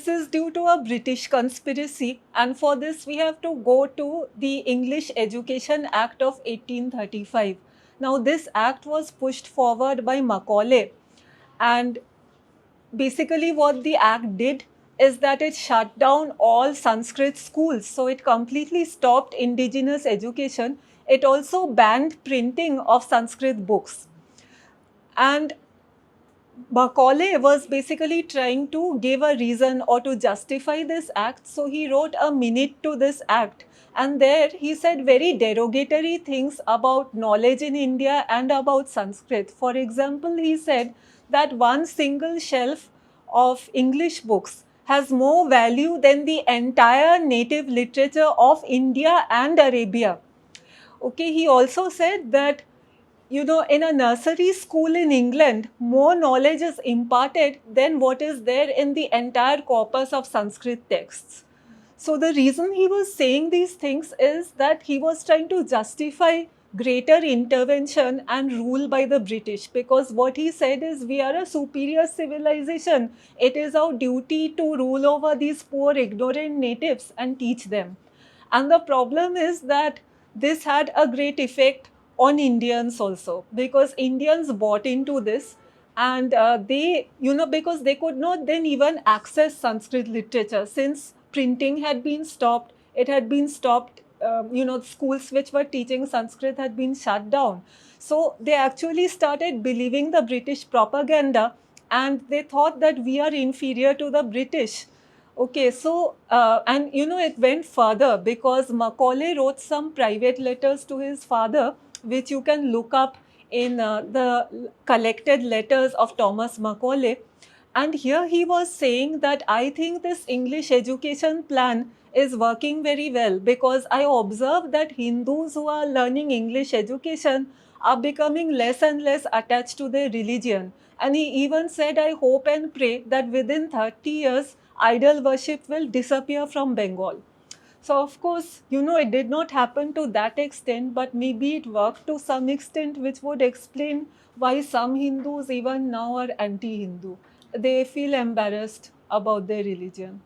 this is due to a British conspiracy, and for this we have to go to the English Education Act of 1835. Now, this act was pushed forward by Macaulay, and basically what the act did is that it shut down all Sanskrit schools. So it completely stopped indigenous education. It also banned printing of Sanskrit books. And Macaulay was basically trying to give a reason or to justify this act. So he wrote a minute to this act. And there he said very derogatory things about knowledge in India and about Sanskrit. For example, he said that one single shelf of English books has more value than the entire native literature of India and Arabia. Okay, he also said that, you know, in a nursery school in England, more knowledge is imparted than what is there in the entire corpus of Sanskrit texts. So the reason he was saying these things is that he was trying to justify greater intervention and rule by the British, because what he said is we are a superior civilization. It is our duty to rule over these poor ignorant natives and teach them. And the problem is that this had a great effect on Indians also, because Indians bought into this, and they, you know, because they could not then even access Sanskrit literature since printing had been stopped, it had been stopped, you know, schools which were teaching Sanskrit had been shut down. So they actually started believing the British propaganda, and they thought that we are inferior to the British. Okay, so, and you know, it went further because Macaulay wrote some private letters to his father, which you can look up in the collected letters of Thomas Macaulay. And here he was saying that I think this English education plan is working very well, because I observe that Hindus who are learning English education are becoming less and less attached to their religion. And he even said, I hope and pray that within 30 years, idol worship will disappear from Bengal. So of course, you know, it did not happen to that extent, but maybe it worked to some extent, which would explain why some Hindus even now are anti-Hindu. They feel embarrassed about their religion.